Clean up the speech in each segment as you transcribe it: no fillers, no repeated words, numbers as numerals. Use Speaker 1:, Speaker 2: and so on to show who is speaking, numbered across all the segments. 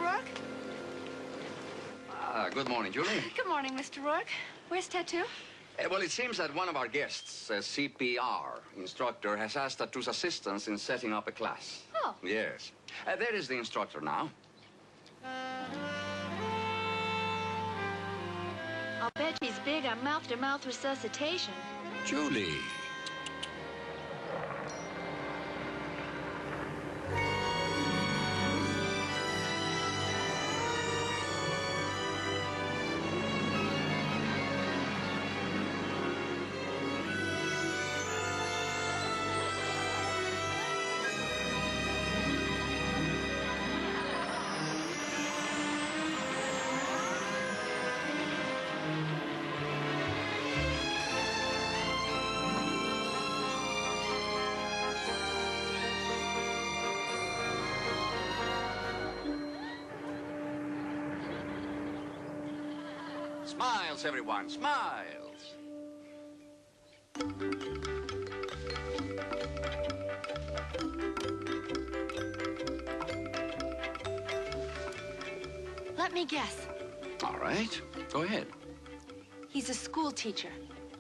Speaker 1: Rourke?
Speaker 2: Good morning, Julie.
Speaker 1: Good morning, Mr. Rourke. Where's Tattoo?
Speaker 2: Well, it seems that one of our guests, a CPR instructor, has asked Tattoo's assistance in setting up a class.
Speaker 1: Oh.
Speaker 2: Yes. There is the instructor now.
Speaker 1: I'll bet she's big on mouth-to-mouth resuscitation.
Speaker 2: Julie. Smiles, everyone, smiles.
Speaker 1: Let me guess.
Speaker 2: All right, go ahead.
Speaker 1: He's a school teacher.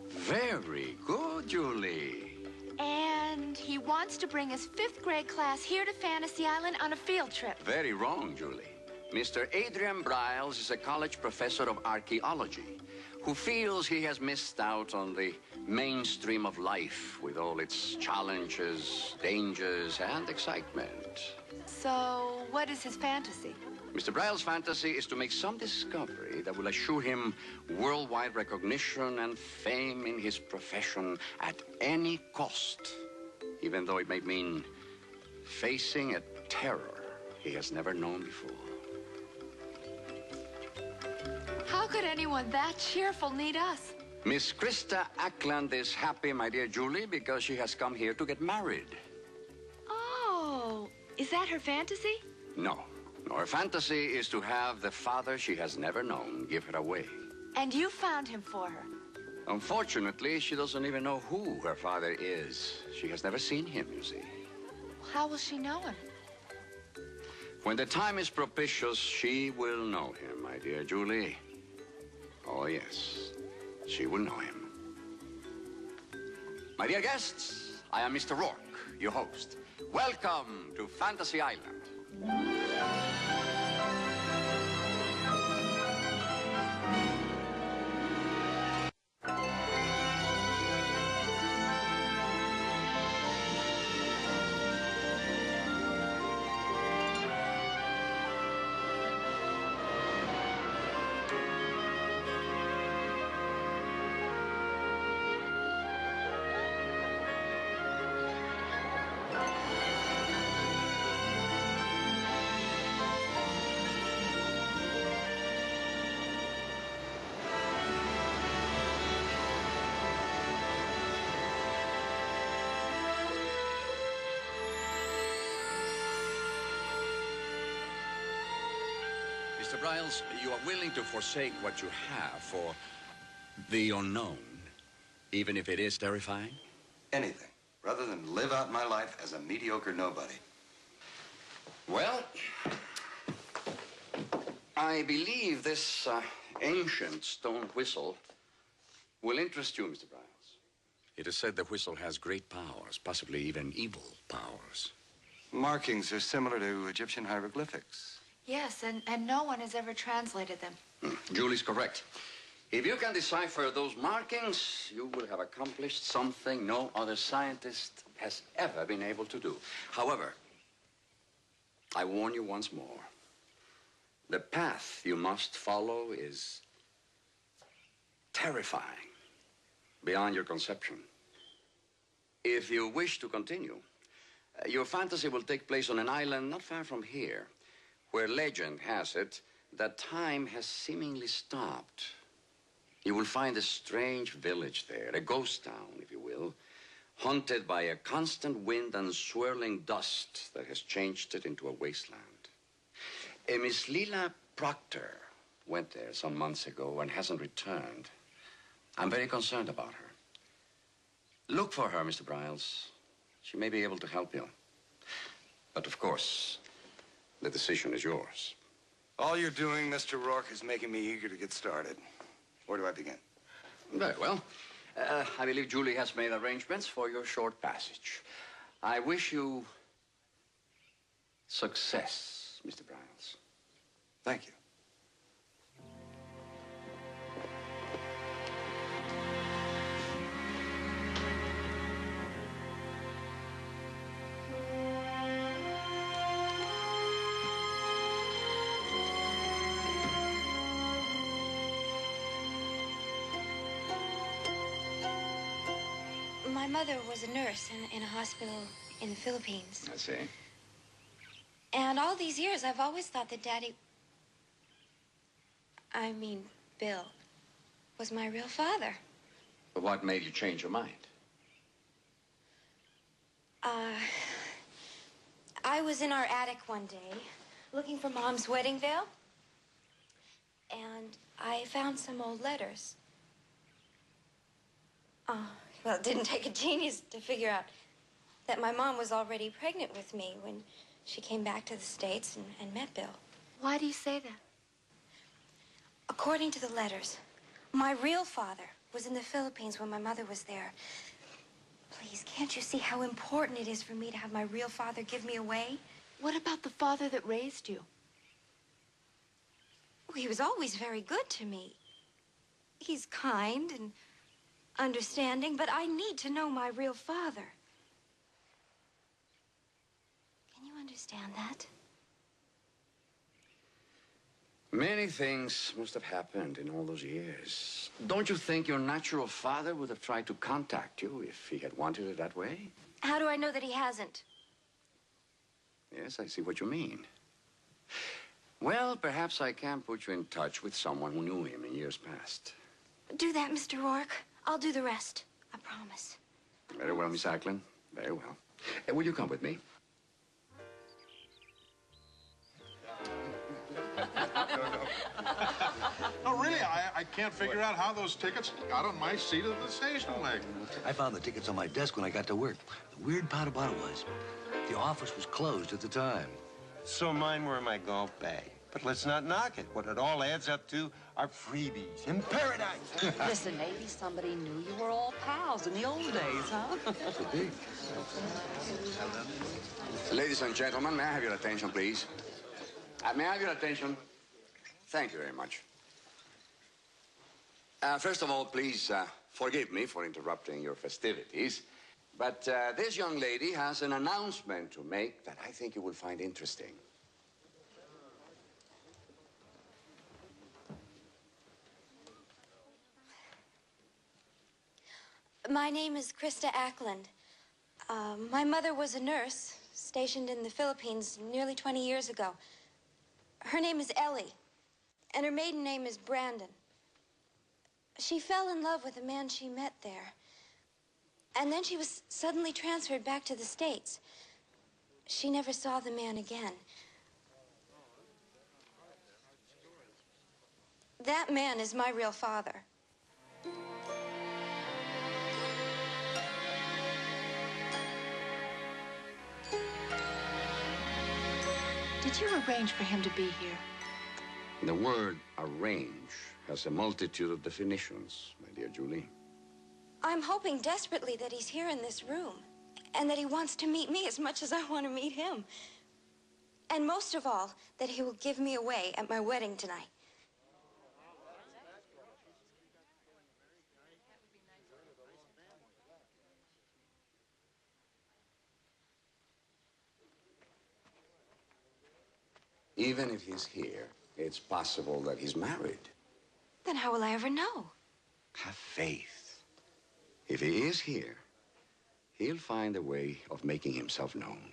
Speaker 2: Very good, Julie.
Speaker 1: And he wants to bring his 5th grade class here to Fantasy Island on a field trip.
Speaker 2: Very wrong, Julie. Mr. Adrian Briles is a college professor of archaeology who feels he has missed out on the mainstream of life with all its challenges, dangers, and excitement.
Speaker 1: So, what is his fantasy?
Speaker 2: Mr. Briles' fantasy is to make some discovery that will assure him worldwide recognition and fame in his profession at any cost, even though it may mean facing a terror he has never known before.
Speaker 1: How could anyone that cheerful need us?
Speaker 2: Miss Krista Ackland is happy, my dear Julie, because she has come here to get married.
Speaker 1: Oh, is that her fantasy?
Speaker 2: No. Her fantasy is to have the father she has never known give her away.
Speaker 1: And you found him for her?
Speaker 2: Unfortunately, she doesn't even know who her father is. She has never seen him, you see.
Speaker 1: How will she know him?
Speaker 2: When the time is propitious, she will know him, my dear Julie. Oh, yes. She will know him. My dear guests, I am Mr. Rourke, your host. Welcome to Fantasy Island. Mr. Briles, you are willing to forsake what you have for the unknown, even if it is terrifying?
Speaker 3: Anything, rather than live out my life as a mediocre nobody.
Speaker 2: Well, I believe this ancient stone whistle will interest you, Mr. Briles. It is said the whistle has great powers, possibly even evil powers.
Speaker 3: Markings are similar to Egyptian hieroglyphics.
Speaker 1: Yes, and no one has ever translated them.
Speaker 2: Julie's correct. If you can decipher those markings, you will have accomplished something no other scientist has ever been able to do. However, I warn you once more. The path you must follow is terrifying beyond your conception. If you wish to continue, your fantasy will take place on an island not far from here, where legend has it that time has seemingly stopped. You will find a strange village there, a ghost town, if you will, haunted by a constant wind and swirling dust that has changed it into a wasteland. A Miss Leela Proctor went there some months ago and hasn't returned. I'm very concerned about her. Look for her, Mr. Briles. She may be able to help you. But of course, the decision is yours.
Speaker 3: All you're doing, Mr. Rourke, is making me eager to get started. Where do I begin?
Speaker 2: Very well. I believe Julie has made arrangements for your short passage. I wish you success, Mr. Briles.
Speaker 3: Thank you.
Speaker 4: My mother was a nurse in a hospital in the Philippines.
Speaker 2: I see.
Speaker 4: And all these years, I've always thought that Bill, was my real father.
Speaker 2: But what made you change your mind?
Speaker 4: I was in our attic one day, looking for Mom's wedding veil. And I found some old letters. Well, it didn't take a genius to figure out that my mom was already pregnant with me when she came back to the States and met Bill.
Speaker 1: Why do you say that?
Speaker 4: According to the letters, my real father was in the Philippines when my mother was there. Please, can't you see how important it is for me to have my real father give me away?
Speaker 1: What about the father that raised you?
Speaker 4: Well, he was always very good to me. He's kind and understanding, but I need to know my real father. Can you understand that?
Speaker 2: Many things must have happened in all those years. Don't you think your natural father would have tried to contact you if he had wanted it that way?
Speaker 4: How do I know that he hasn't?
Speaker 2: Yes, I see what you mean. Well, perhaps I can put you in touch with someone who knew him in years past.
Speaker 4: Do that, Mr. Rourke. I'll do the rest. I promise.
Speaker 2: Very well, Miss Ackland. Very well. Will you come with me?
Speaker 5: No, really, I can't figure out how those tickets got on my seat of the station wagon.
Speaker 6: I found the tickets on my desk when I got to work. The weird part about it was, the office was closed at the time.
Speaker 7: So mine were in my golf bag. But let's not knock it. What it all adds up to are freebies in paradise.
Speaker 8: Listen, maybe somebody knew you were all pals in the old days, huh?
Speaker 6: Could be.
Speaker 2: Ladies and gentlemen, may I have your attention, please? May I have your attention? Thank you very much. First of all, please forgive me for interrupting your festivities. But this young lady has an announcement to make that I think you will find interesting.
Speaker 4: My name is Krista Ackland. My mother was a nurse stationed in the Philippines nearly 20 years ago. Her name is Ellie, and her maiden name is Brandon. She fell in love with a man she met there, and then she was suddenly transferred back to the States. She never saw the man again. That man is my real father.
Speaker 1: Did you arrange for him to be here?
Speaker 2: The word arrange has a multitude of definitions, my dear Julie.
Speaker 4: I'm hoping desperately that he's here in this room, and that he wants to meet me as much as I want to meet him. And most of all, that he will give me away at my wedding tonight.
Speaker 2: Even if he's here, it's possible that he's married.
Speaker 4: Then how will I ever know?
Speaker 2: Have faith. If he is here, he'll find a way of making himself known.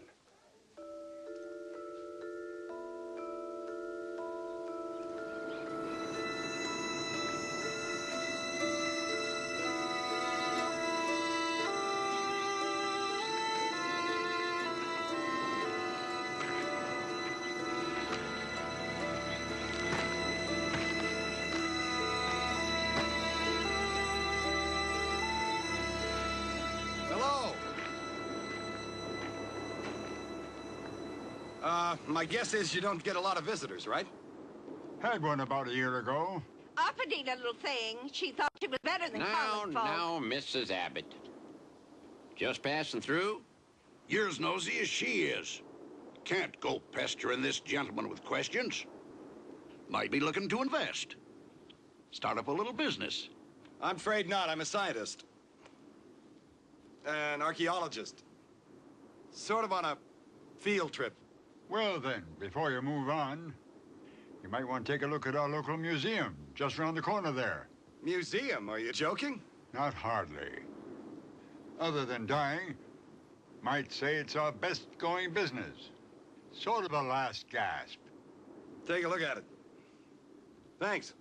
Speaker 3: My guess is you don't get a lot of visitors, right?
Speaker 9: Had one about a year ago.
Speaker 10: Uppity little thing. She thought she was better than common folk.
Speaker 11: Now, Mrs. Abbott. Just passing through?
Speaker 12: You're as nosy as she is. Can't go pestering this gentleman with questions. Might be looking to invest. Start up a little business.
Speaker 3: I'm afraid not. I'm a scientist. An archaeologist. Sort of on a field trip.
Speaker 9: Well then, before you move on, you might want to take a look at our local museum, just around the corner there.
Speaker 3: Museum? Are you joking?
Speaker 9: Not hardly. Other than dying, might say it's our best-going business. Sort of a last gasp.
Speaker 3: Take a look at it. Thanks.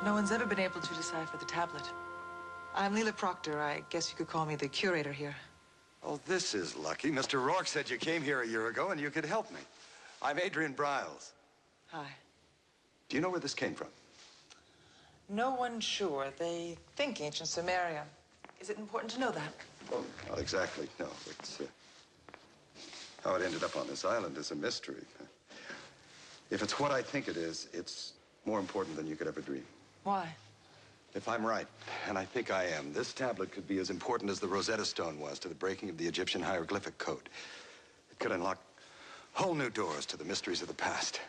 Speaker 13: No one's ever been able to decipher the tablet. I'm Leela Proctor. I guess you could call me the curator here.
Speaker 3: Oh, this is lucky. Mr. Rourke said you came here a year ago and you could help me. I'm Adrian Briles.
Speaker 13: Hi.
Speaker 3: Do you know where this came from?
Speaker 13: No one's sure. They think ancient Sumeria. Is it important to know that?
Speaker 3: Oh, not exactly, no. It's, how it ended up on this island is a mystery. If it's what I think it is, it's more important than you could ever dream.
Speaker 13: Why?
Speaker 3: If I'm right, and I think I am, this tablet could be as important as the Rosetta Stone was to the breaking of the Egyptian hieroglyphic code. It could unlock whole new doors to the mysteries of the past.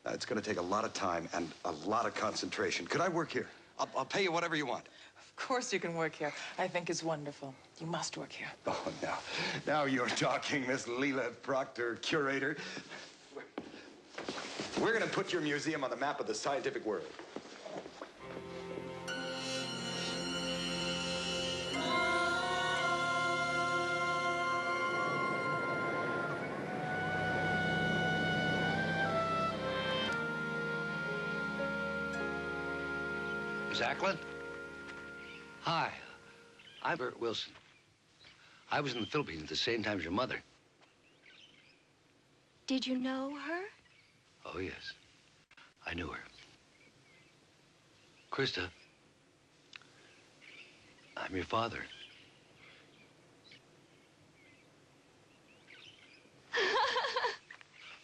Speaker 3: Now, it's going to take a lot of time and a lot of concentration. Could I work here? I'll pay you whatever you want.
Speaker 13: Of course you can work here. I think it's wonderful. You must work here.
Speaker 3: Oh, now you're talking, Miss Leela Proctor, curator. We're going to put your museum on the map of the scientific world.
Speaker 6: Miss Ackland? Hi, I'm Bert Wilson. I was in the Philippines at the same time as your mother.
Speaker 1: Did you know her?
Speaker 6: Oh, yes. I knew her. Krista, I'm your father.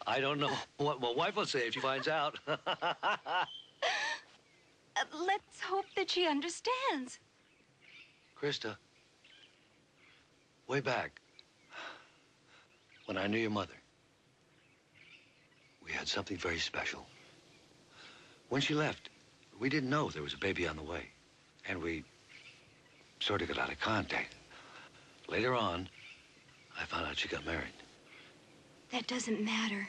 Speaker 6: I don't know what my wife will say if she finds out.
Speaker 1: Let's hope that she understands.
Speaker 6: Krista, way back, when I knew your mother, we had something very special. When she left, we didn't know there was a baby on the way, and we sort of got out of contact. Later on, I found out she got married.
Speaker 1: That doesn't matter.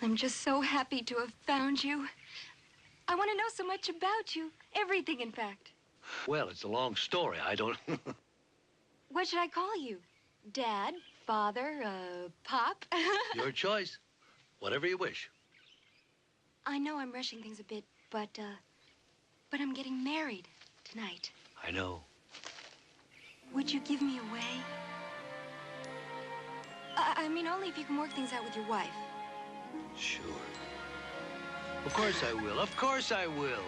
Speaker 1: I'm just so happy to have found you. I want to know so much about you. Everything, in fact.
Speaker 6: Well, it's a long story. I don't...
Speaker 1: What should I call you? Dad? Father? Pop?
Speaker 6: Your choice. Whatever you wish.
Speaker 1: I know I'm rushing things a bit, but I'm getting married tonight.
Speaker 6: I know.
Speaker 1: Would you give me away? I mean, only if you can work things out with your wife.
Speaker 6: Sure. Of course I will. Of course I will.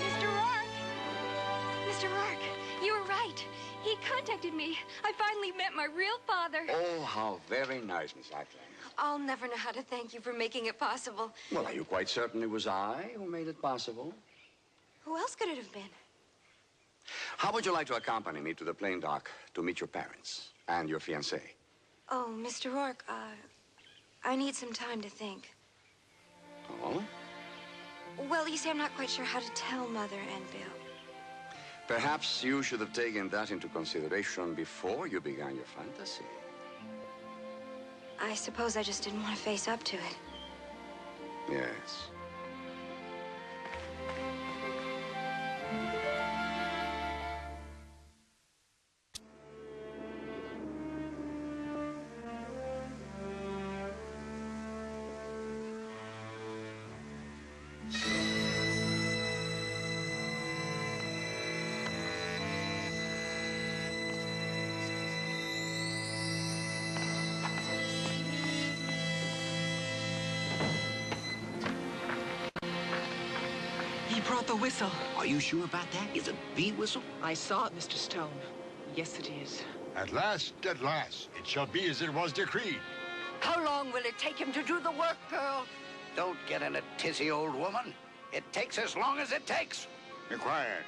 Speaker 1: Mr. Rourke! Mr. Rourke, you were right. He contacted me. I finally met my real father.
Speaker 2: Oh, how very nice, Miss Ackland.
Speaker 4: I'll never know how to thank you for making it possible.
Speaker 2: Well, are you quite certain it was I who made it possible?
Speaker 4: Who else could it have been?
Speaker 2: How would you like to accompany me to the plane dock to meet your parents and your fiancé?
Speaker 4: Oh, Mr. Rourke, I need some time to think.
Speaker 2: Oh?
Speaker 4: Well, you see, I'm not quite sure how to tell Mother and Bill.
Speaker 2: Perhaps you should have taken that into consideration before you began your fantasy.
Speaker 4: I suppose I just didn't want to face up to it.
Speaker 2: Yes.
Speaker 13: He brought the whistle.
Speaker 12: Are you sure about that? Is it the whistle?
Speaker 13: I saw it, Mr. Stone. Yes, it is.
Speaker 9: At last, it shall be as it was decreed.
Speaker 10: How long will it take him to do the work, girl?
Speaker 12: Don't get in a tizzy, old woman. It takes as long as it takes.
Speaker 9: Be quiet.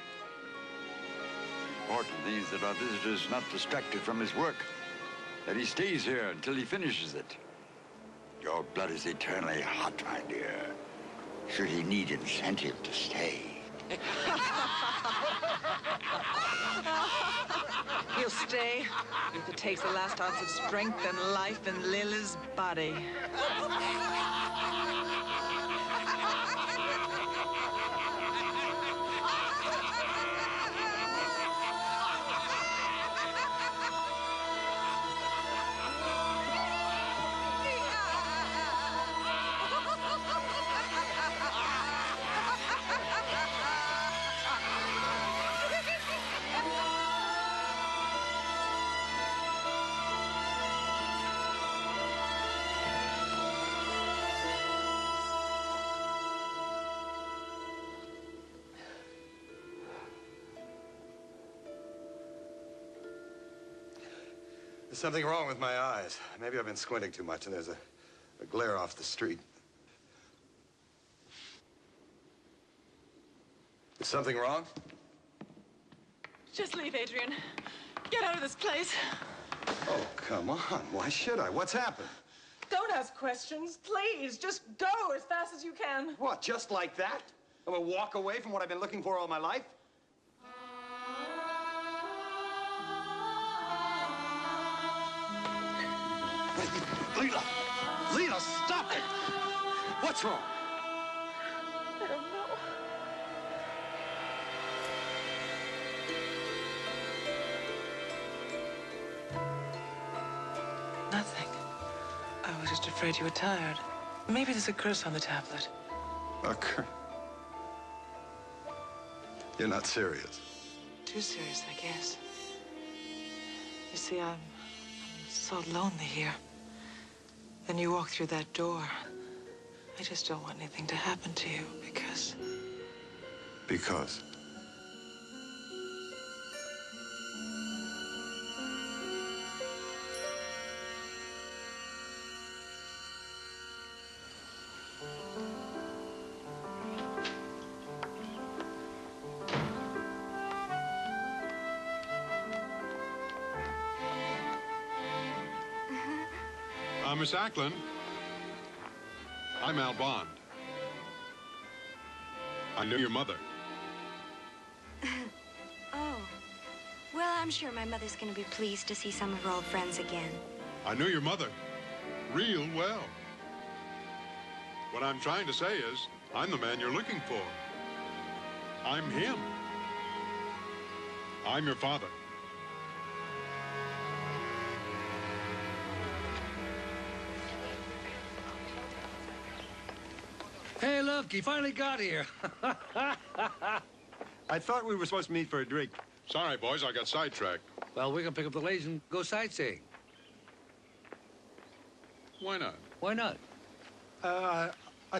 Speaker 9: Important is that our visitor is not distracted from his work, that he stays here until he finishes it. Your blood is eternally hot, my dear. Should he need incentive to stay?
Speaker 13: He'll stay if it takes the last ounce of strength and life in Lila's body.
Speaker 3: There's something wrong with my eyes. Maybe I've been squinting too much and there's a glare off the street. Is something wrong?
Speaker 13: Just leave, Adrian. Get out of this place.
Speaker 3: Oh, come on. Why should I? What's happened?
Speaker 13: Don't ask questions, please. Just go as fast as you can.
Speaker 3: What, just like that? I'm gonna walk away from what I've been looking for all my life?
Speaker 2: Lila! Lila, stop it! What's wrong?
Speaker 13: I don't know. Nothing. I was just afraid you were tired. Maybe there's a curse on the tablet.
Speaker 3: A curse? You're not serious.
Speaker 13: Too serious, I guess. You see, I'm so lonely here. Then you walk through that door. I just don't want anything to happen to you because...
Speaker 3: Because?
Speaker 5: Miss Ackland, I'm Al Bond. I knew your mother.
Speaker 4: Oh. Well, I'm sure my mother's going to be pleased to see some of her old friends again.
Speaker 5: I knew your mother real well. What I'm trying to say is, I'm the man you're looking for. I'm him. I'm your father.
Speaker 6: Hey, look, he finally got here.
Speaker 7: I thought we were supposed to meet for a drink.
Speaker 5: Sorry, boys, I got sidetracked.
Speaker 6: Well, we're gonna pick up the ladies and go sightseeing.
Speaker 5: Why not?
Speaker 6: Why not?
Speaker 7: I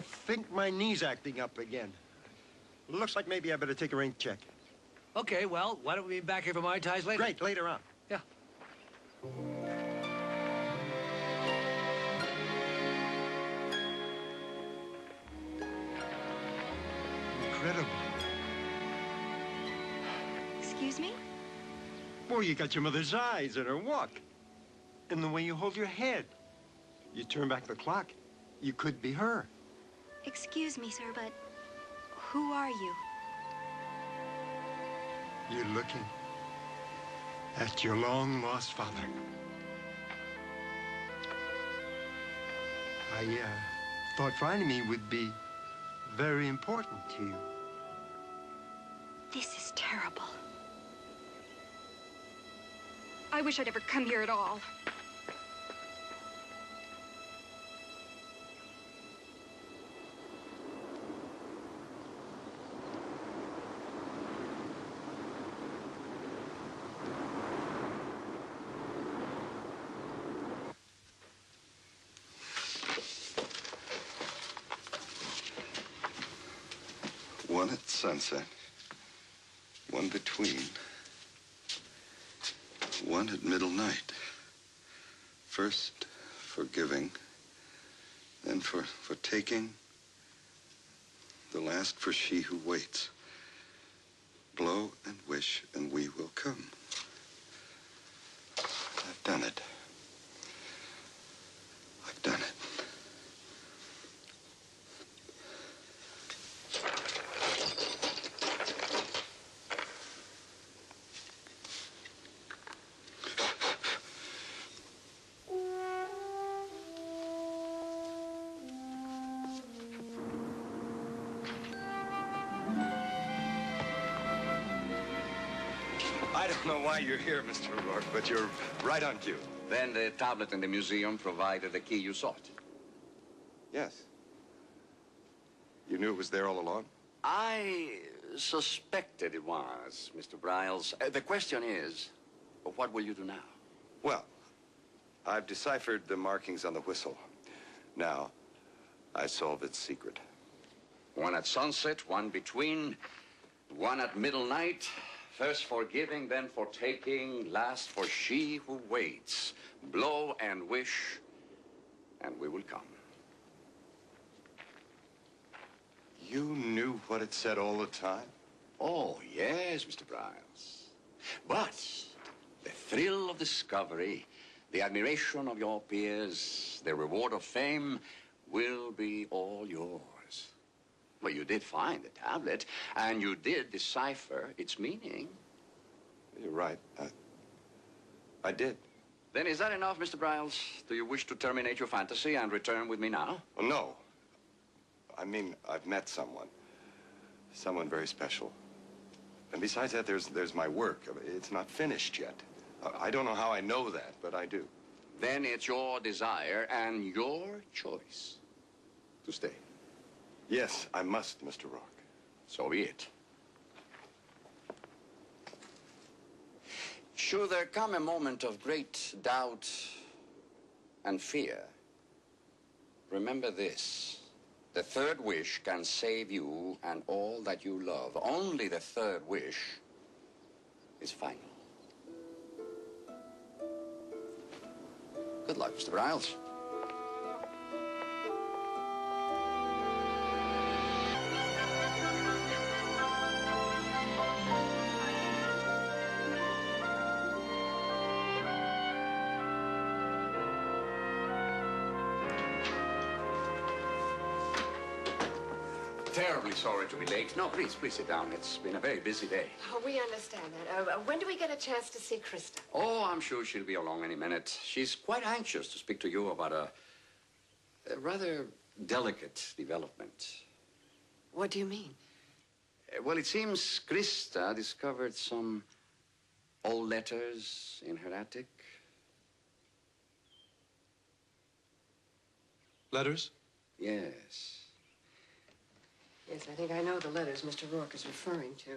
Speaker 7: think my knee's acting up again. Looks like maybe I better take a rain check.
Speaker 6: Okay, well, why don't we be back here for Mai Tais later?
Speaker 7: Great, later on.
Speaker 6: Yeah.
Speaker 7: Incredible.
Speaker 1: Excuse me?
Speaker 7: Boy, you got your mother's eyes and her walk. And the way you hold your head. You turn back the clock, you could be her.
Speaker 1: Excuse me, sir, but who are you?
Speaker 7: You're looking at your long-lost father. I thought finding me would be very important to you.
Speaker 1: This is terrible. I wish I'd ever come here at all.
Speaker 3: One at sunset, one between, one at middle night. First for giving, then for taking, the last for she who waits. Blow and wish, and we will come. I've done it. I've done it. I don't know why you're here, Mr. Rourke, but you're right on cue.
Speaker 2: Then the tablet in the museum provided the key you sought.
Speaker 3: Yes. You knew it was there all along?
Speaker 2: I suspected it was, Mr. Briles. The question is, what will you do now?
Speaker 3: Well, I've deciphered the markings on the whistle. Now, I solve its secret.
Speaker 2: One at sunset, one between, one at middle night. First for giving, then for taking, last for she who waits. Blow and wish, and we will come.
Speaker 3: You knew what it said all the time?
Speaker 2: Oh, yes, Mr. Briles. But the thrill of discovery, the admiration of your peers, the reward of fame will be all yours. Well, you did find the tablet, and you did decipher its meaning.
Speaker 3: You're right. I did.
Speaker 2: Then is that enough, Mr. Briles? Do you wish to terminate your fantasy and return with me now?
Speaker 3: Well, no. I mean, I've met someone. Someone very special. And besides that, there's my work. I mean, it's not finished yet. I don't know how I know that, but I do.
Speaker 2: Then it's your desire and your choice to stay.
Speaker 3: Yes, I must, Mr. Rourke.
Speaker 2: So be it. Should there come a moment of great doubt and fear, remember this. The third wish can save you and all that you love. Only the third wish is final. Good luck, Mr. Briles. Terribly sorry to be late. No, please sit down. It's been a very busy day.
Speaker 14: Oh, we understand that. When do we get a chance to see Krista?
Speaker 2: Oh, I'm sure she'll be along any minute. She's quite anxious to speak to you about a rather delicate development.
Speaker 14: What do you mean?
Speaker 2: Well, it seems Krista discovered some old letters in her attic.
Speaker 5: Letters?
Speaker 2: Yes.
Speaker 14: Yes, I think I know the letters Mr. Rourke is referring to.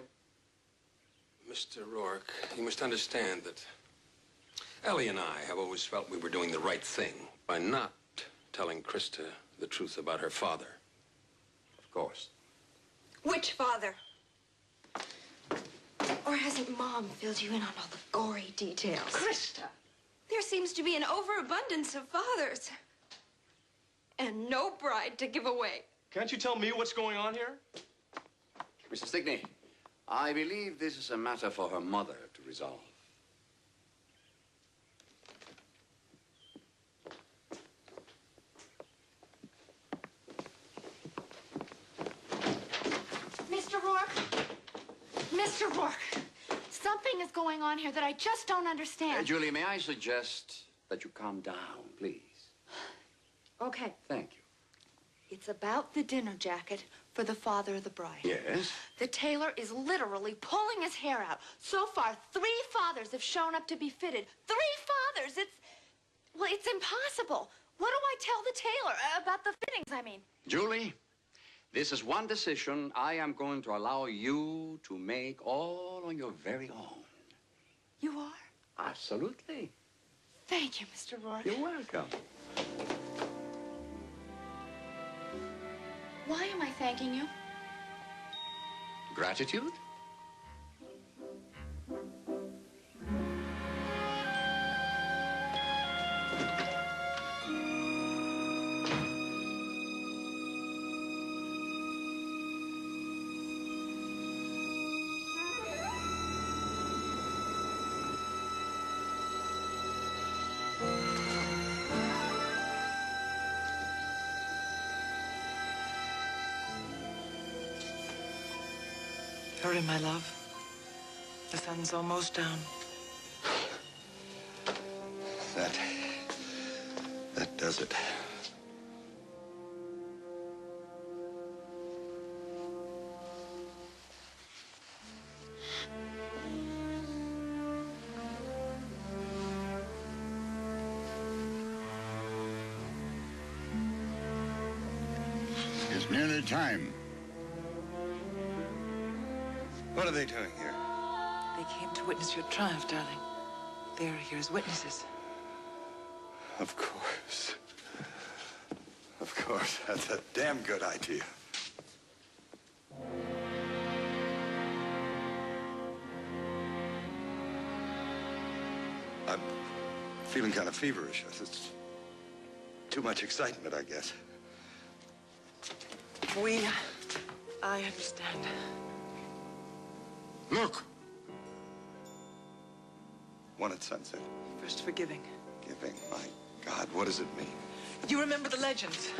Speaker 15: Mr. Rourke, you must understand that Ellie and I have always felt we were doing the right thing by not telling Krista the truth about her father.
Speaker 2: Of course.
Speaker 4: Which father? Or hasn't Mom filled you in on all the gory details?
Speaker 14: Krista!
Speaker 4: There seems to be an overabundance of fathers. And no bride to give away.
Speaker 16: Can't you tell me what's going on here?
Speaker 2: Mr. Stickney, I believe this is a matter for her mother to resolve.
Speaker 17: Mr. Rourke? Mr. Rourke, something is going on here that I just don't understand.
Speaker 2: Julie, may I suggest that you calm down, please?
Speaker 17: Okay.
Speaker 2: Thank you.
Speaker 17: It's about the dinner jacket for the father of the bride.
Speaker 2: Yes?
Speaker 17: The tailor is literally pulling his hair out. So far, 3 fathers have shown up to be fitted. 3 fathers! It's impossible. What do I tell the tailor about the fittings, I mean?
Speaker 2: Julie, this is one decision I am going to allow you to make all on your very own.
Speaker 17: You are?
Speaker 2: Absolutely.
Speaker 17: Thank you, Mr. Rourke.
Speaker 2: You're welcome.
Speaker 17: Why am I thanking you?
Speaker 2: Gratitude?
Speaker 13: Hurry, my love. The sun's almost down.
Speaker 3: That does it.
Speaker 9: It's nearly time.
Speaker 3: What are they doing here?
Speaker 13: They came to witness your triumph, darling. They are here as witnesses.
Speaker 3: Of course. Of course. That's a damn good idea. I'm feeling kind of feverish. It's too much excitement, I guess.
Speaker 13: I understand.
Speaker 3: Look! One at sunset.
Speaker 13: First forgiving.
Speaker 3: Giving. My God, what does it mean?
Speaker 13: You remember the legends.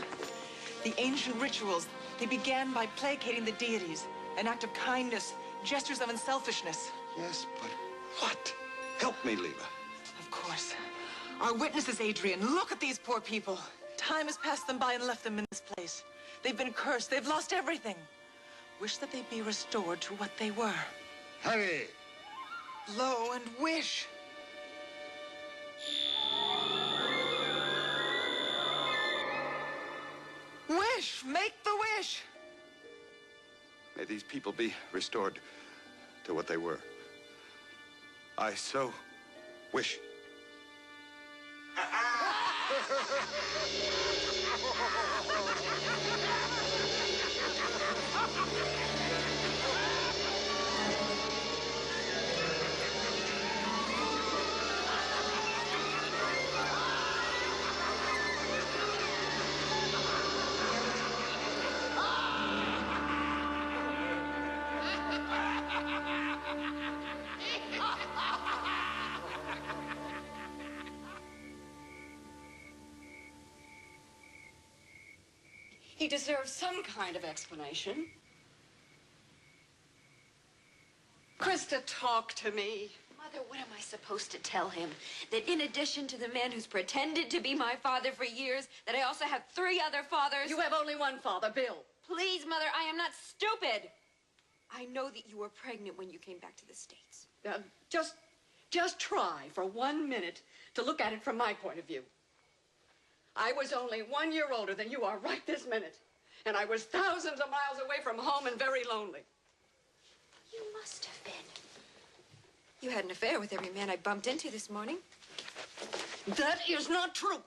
Speaker 13: The ancient rituals. They began by placating the deities. An act of kindness. Gestures of unselfishness.
Speaker 3: Yes, but what? Help me, Leela.
Speaker 13: Of course. Our witnesses, Adrian. Look at these poor people. Time has passed them by and left them in this place. They've been cursed. They've lost everything. Wish that they be restored to what they were.
Speaker 9: Hurry!
Speaker 13: Lo and wish. Wish! Make the wish!
Speaker 3: May these people be restored to what they were. I so wish.
Speaker 14: He deserves some kind of explanation. Krista, talk to me.
Speaker 4: Mother, what am I supposed to tell him? That in addition to the man who's pretended to be my father for years, that I also have 3 other fathers?
Speaker 14: You have only one father, Bill.
Speaker 4: Please, Mother, I am not stupid. I know that you were pregnant when you came back to the States.
Speaker 14: Just try for 1 minute to look at it from my point of view. I was only 1 year older than you are right this minute. And I was thousands of miles away from home and very lonely.
Speaker 4: You must have been.
Speaker 1: You had an affair with every man I bumped into this morning.
Speaker 14: That is not true.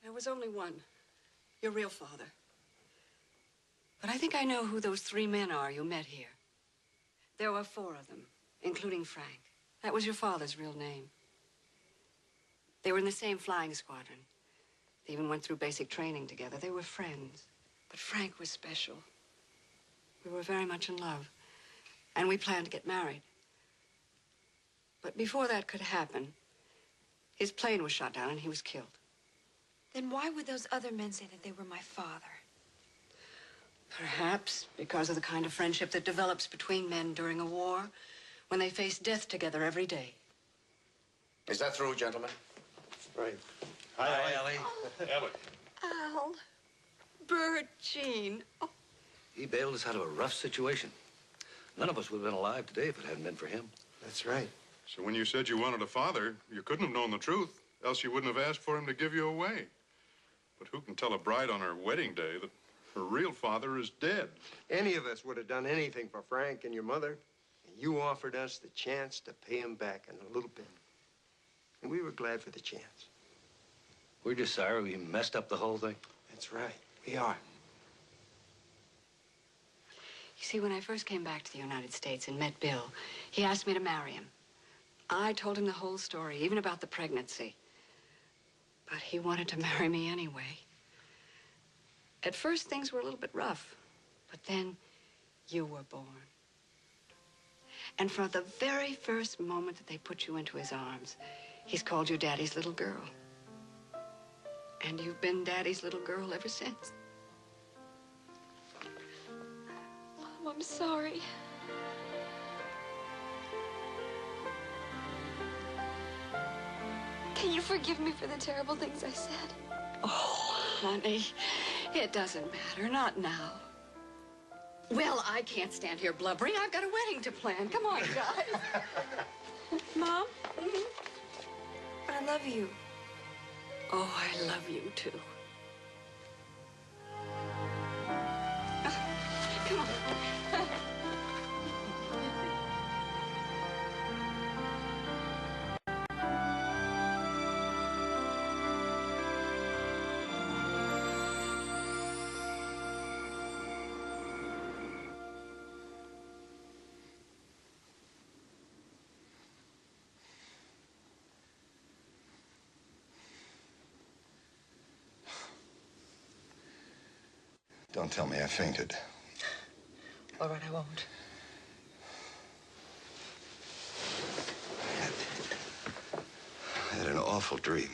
Speaker 14: There was only one, your real father. But I think I know who those 3 men are you met here. There were 4 of them, including Frank. That was your father's real name. They were in the same flying squadron. They even went through basic training together. They were friends. But Frank was special. We were very much in love. And we planned to get married. But before that could happen, his plane was shot down and he was killed.
Speaker 1: Then why would those other men say that they were my father?
Speaker 14: Perhaps because of the kind of friendship that develops between men during a war, when they face death together every day.
Speaker 2: Is that true, gentlemen?
Speaker 7: Right.
Speaker 6: Hi, Ellie.
Speaker 5: Ellie.
Speaker 14: Al. Bird, Jean. Oh.
Speaker 6: He bailed us out of a rough situation. None of us would have been alive today if it hadn't been for him.
Speaker 7: That's right.
Speaker 5: So when you said you wanted a father, you couldn't have known the truth, else you wouldn't have asked for him to give you away. But who can tell a bride on her wedding day that her real father is dead?
Speaker 7: Any of us would have done anything for Frank and your mother. And you offered us the chance to pay him back in a little bit. And we were glad for the chance.
Speaker 6: We're just sorry we messed up the whole thing.
Speaker 7: That's right. We are.
Speaker 14: You see, when I first came back to the United States and met Bill, he asked me to marry him. I told him the whole story, even about the pregnancy. But he wanted to marry me anyway. At first, things were a little bit rough. But then, you were born. And from the very first moment that they put you into his arms, he's called you Daddy's little girl. And you've been Daddy's little girl ever since.
Speaker 1: Mom, I'm sorry. Can you forgive me for the terrible things I said?
Speaker 14: Oh, honey, it doesn't matter, not now. Well, I can't stand here blubbering. I've got a wedding to plan. Come on, guys.
Speaker 1: Mom? But I love you.
Speaker 14: Oh, I love you, too. Come on.
Speaker 3: Don't tell me I fainted.
Speaker 13: All right, I won't.
Speaker 3: I had an awful dream.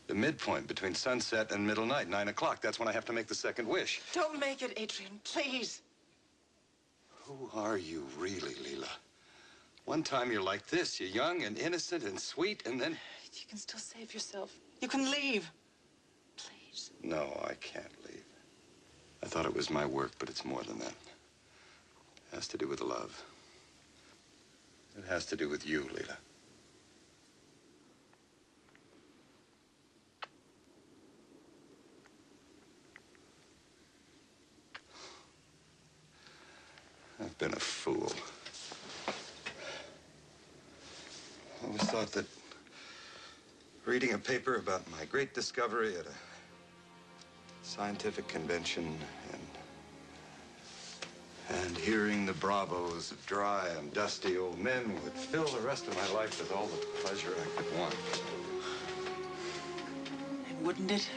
Speaker 3: The midpoint between sunset and middle night, 9 o'clock. That's when I have to make the second wish.
Speaker 13: Don't make it, Adrian, please.
Speaker 3: Who are you really, Leela? One time you're like this. You're young and innocent and sweet, and then...
Speaker 13: You can still save yourself. You can leave. Please.
Speaker 3: No, I can't leave. I thought it was my work, but it's more than that. It has to do with love. It has to do with you, Leela. I've been a fool. I always thought that reading a paper about my great discovery at a scientific convention and hearing the bravos of dry and dusty old men would fill the rest of my life with all the pleasure I could want.
Speaker 13: And wouldn't it?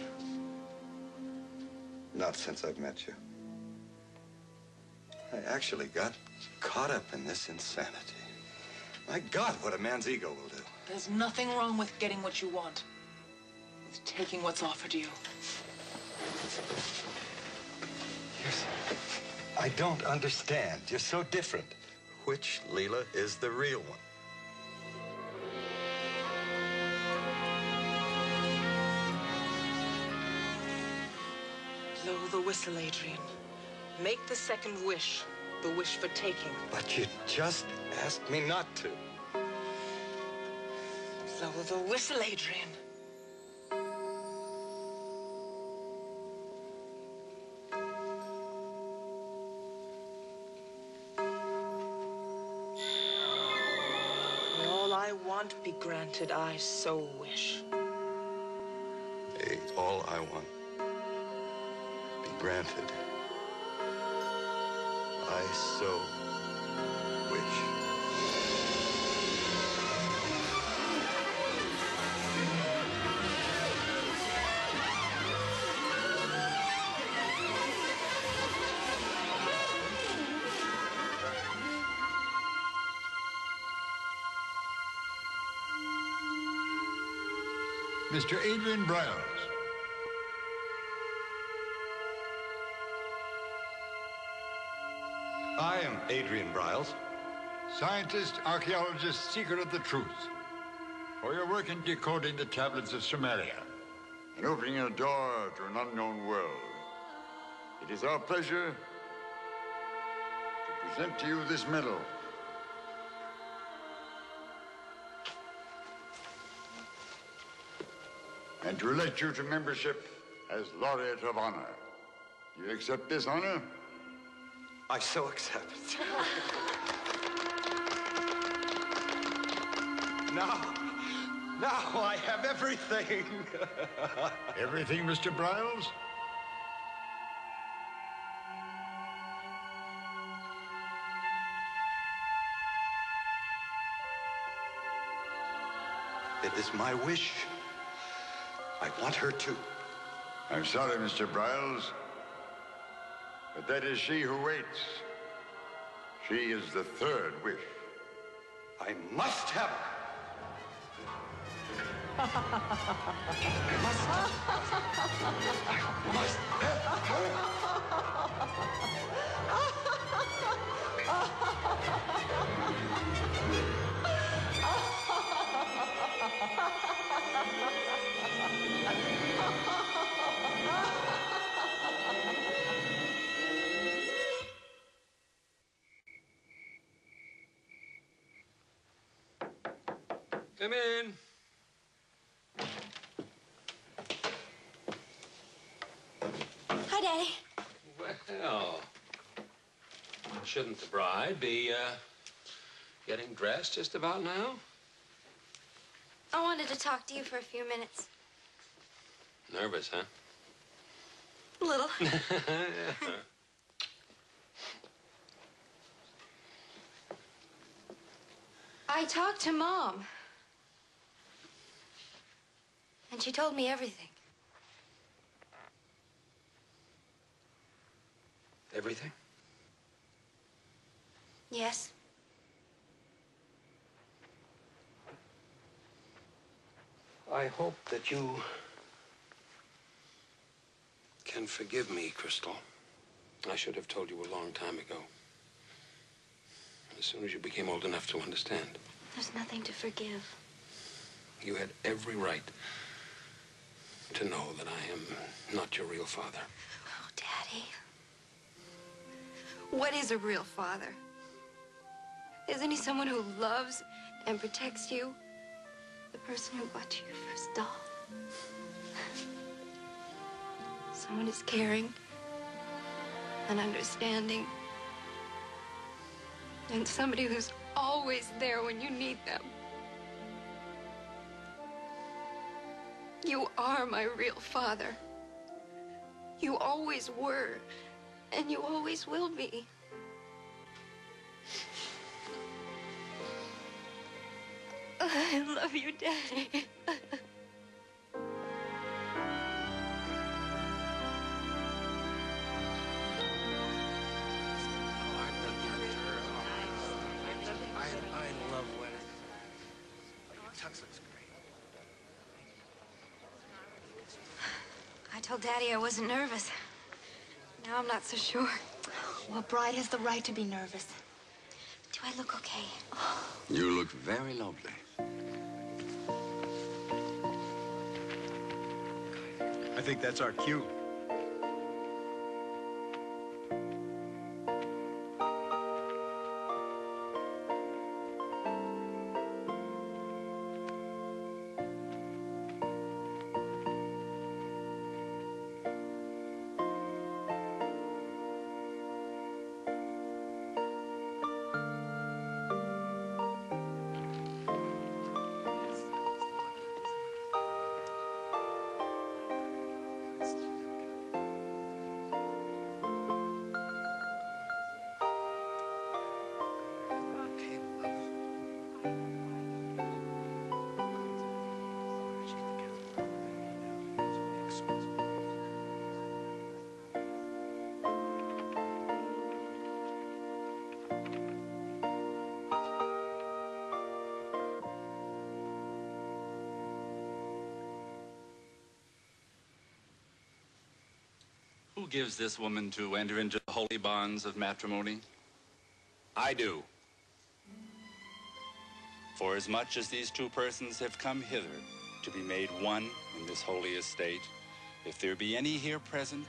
Speaker 3: Not since I've met you. I actually got caught up in this insanity. My God, what a man's ego will do.
Speaker 13: There's nothing wrong with getting what you want. With taking what's offered you.
Speaker 3: I don't understand. You're so different. Which Leela is the real one?
Speaker 13: Blow the whistle, Adrian. Make the second wish. The wish for taking.
Speaker 3: But you just asked me not to.
Speaker 13: Blow the whistle, Adrian. want be granted, I so wish.
Speaker 3: May all I want be granted. I so wish.
Speaker 18: Mr. Adrian Briles.
Speaker 3: I am Adrian Briles.
Speaker 18: Scientist, archaeologist, seeker of the truth. For your work in decoding the tablets of Sumeria.
Speaker 9: And opening a door to an unknown world. It is our pleasure to present to you this medal. And to elect you to membership as Laureate of Honor. Do you accept this honor?
Speaker 3: I so accept. Now I have everything.
Speaker 18: Everything, Mr. Briles?
Speaker 3: It is my wish. I want her to.
Speaker 9: I'm sorry, Mr. Briles, but that is she who waits. She is the third wish.
Speaker 3: I must have her. I must have
Speaker 15: Come in.
Speaker 4: Hi, Daddy.
Speaker 15: Well, shouldn't the bride be getting dressed just about now?
Speaker 4: I wanted to talk to you for a few minutes.
Speaker 15: Nervous, huh?
Speaker 4: A little. I talked to Mom. And she told me everything.
Speaker 15: Everything?
Speaker 4: Yes.
Speaker 15: I hope that you can forgive me, Crystal. I should have told you a long time ago. As soon as you became old enough to understand.
Speaker 4: There's nothing to forgive.
Speaker 15: You had every right to know that I am not your real father.
Speaker 4: Oh, Daddy.
Speaker 1: What is a real father? Isn't he someone who loves and protects you? The person who bought you your first doll? Someone who's caring and understanding. And somebody who's always there when you need them. You are my real father. You always were, and you always will be. I love you, Daddy.
Speaker 19: I love weddings. Your tux looks great.
Speaker 4: I told Daddy I wasn't nervous. Now I'm not so sure.
Speaker 17: Well, bride has the right to be nervous.
Speaker 4: Do I look okay?
Speaker 2: You look very lovely.
Speaker 7: I think that's our cue.
Speaker 20: gives this woman to enter into the holy bonds of matrimony?
Speaker 15: I do.
Speaker 20: For as much as these two persons have come hither to be made one in this holy estate, if there be any here present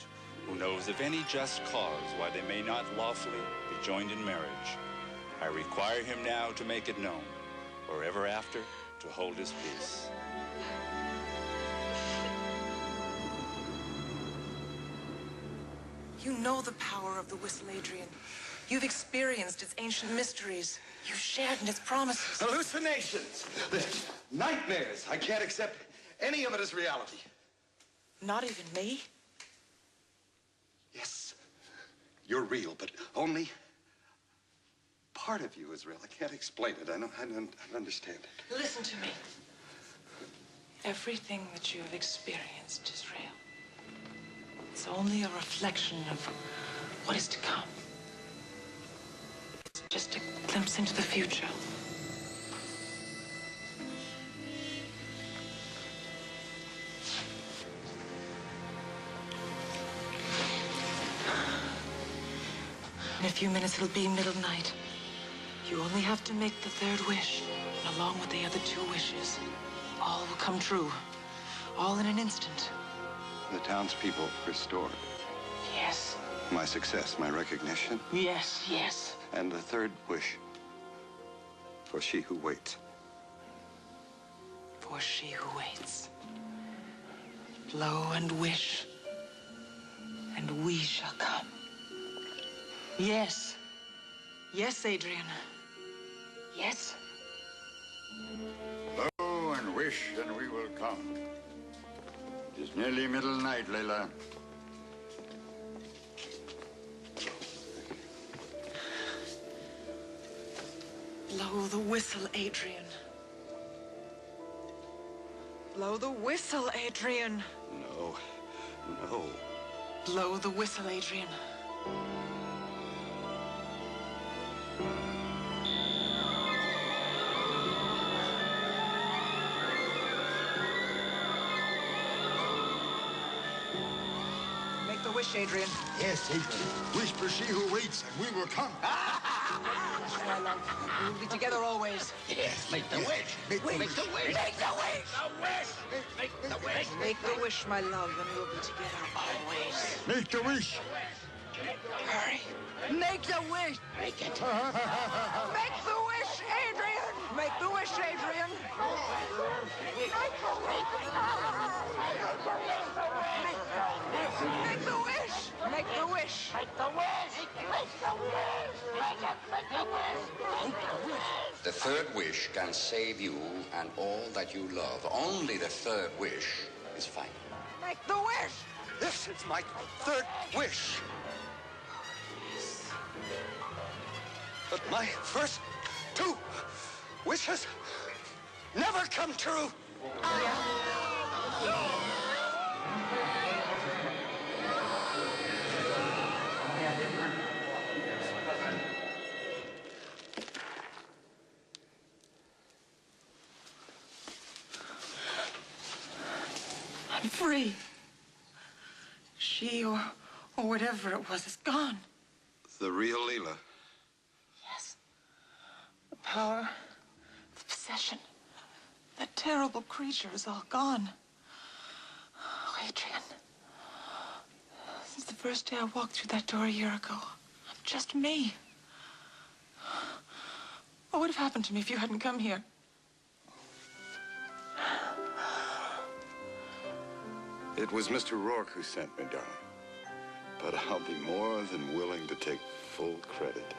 Speaker 20: who knows of any just cause why they may not lawfully be joined in marriage, I require him now to make it known, or ever after to hold his peace.
Speaker 13: You know the power of the whistle, Adrian. You've experienced its ancient mysteries. You've shared in its promises.
Speaker 3: Hallucinations! Nightmares! I can't accept any of it as reality.
Speaker 13: Not even me?
Speaker 3: Yes, you're real, but only part of you is real. I can't explain it. I don't understand it.
Speaker 13: Listen to me. Everything that you have experienced is real. It's only a reflection of what is to come. It's just a glimpse into the future. In a few minutes, it'll be middle night. You only have to make the third wish, and along with the other two wishes, all will come true. All in an instant.
Speaker 3: The townspeople restored.
Speaker 13: Yes.
Speaker 3: My success, my recognition.
Speaker 13: Yes, yes.
Speaker 3: And the third wish. For she who waits.
Speaker 13: For she who waits. Blow and wish, and we shall come. Yes. Yes, Adrian. Yes.
Speaker 18: Blow and wish, and we will come. It is nearly middle night, Layla.
Speaker 13: Blow the whistle, Adrian. Blow the whistle, Adrian.
Speaker 3: No. No.
Speaker 13: Blow the whistle, Adrian. Make the wish, Adrian.
Speaker 18: Yes, Adrian. Wish for she who waits, and we will come.
Speaker 13: Wish, my love. We will be together always.
Speaker 12: Yes, make the wish.
Speaker 18: Make the wish.
Speaker 12: Make the wish. Make the wish. Make the wish.
Speaker 13: Make the wish, my love, and we'll be together always.
Speaker 18: Make the wish.
Speaker 13: Hurry.
Speaker 10: Make the wish.
Speaker 12: Make it.
Speaker 10: Make the wish, Adrian.
Speaker 13: Make the wish, Adrian.
Speaker 10: Make the wish.
Speaker 13: Make the wish.
Speaker 12: Make the wish. Make the wish. Make the wish.
Speaker 2: The third wish can save you and all that you love. Only the third wish is final.
Speaker 10: Make the wish.
Speaker 3: This is my third wish. But my first two wishes never come true.
Speaker 13: I'm free. She or whatever it was is gone.
Speaker 3: The real Leela.
Speaker 13: Yes. The power, the possession, that terrible creature is all gone. Oh, Adrian. Since the first day I walked through that door a year ago, I'm just me. What would have happened to me if you hadn't come here?
Speaker 3: It was Mr. Rourke who sent me, darling. But I'll be more than willing to take full credit.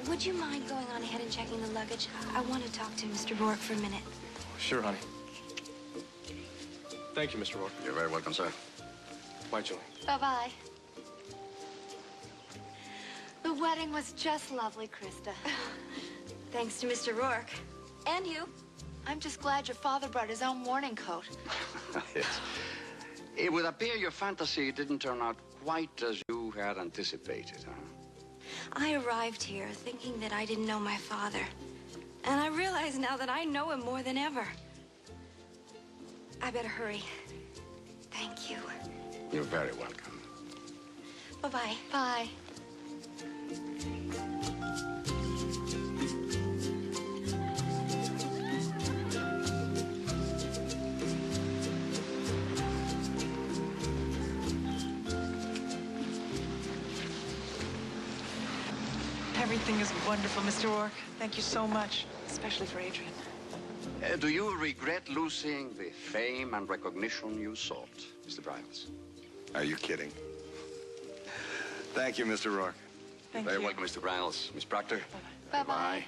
Speaker 4: Would you mind going on ahead and checking the luggage? I want to talk to Mr. Rourke for a minute.
Speaker 16: Sure, honey. Thank you, Mr. Rourke.
Speaker 2: You're very welcome, sir.
Speaker 16: Bye, Julie.
Speaker 4: Bye-bye. The
Speaker 17: The wedding was just lovely, Krista.
Speaker 4: Thanks to Mr. Rourke. And you.
Speaker 17: I'm just glad your father brought his own mourning coat.
Speaker 2: It would appear your fantasy didn't turn out quite as you had anticipated, huh?
Speaker 4: I arrived here thinking that I didn't know my father. And I realize now that I know him more than ever. I better hurry. Thank you.
Speaker 2: You're very welcome.
Speaker 4: Bye-bye.
Speaker 17: Bye.
Speaker 13: Everything is wonderful, Mr. Rourke. Thank you so much, especially for Adrian.
Speaker 2: Do you regret losing the fame and recognition you sought, Mr. Briles?
Speaker 3: Are you kidding? Thank you, Mr. Rourke.
Speaker 13: Thank
Speaker 2: Very
Speaker 13: you.
Speaker 2: welcome, Mr. Briles. Miss Proctor.
Speaker 17: Bye-bye.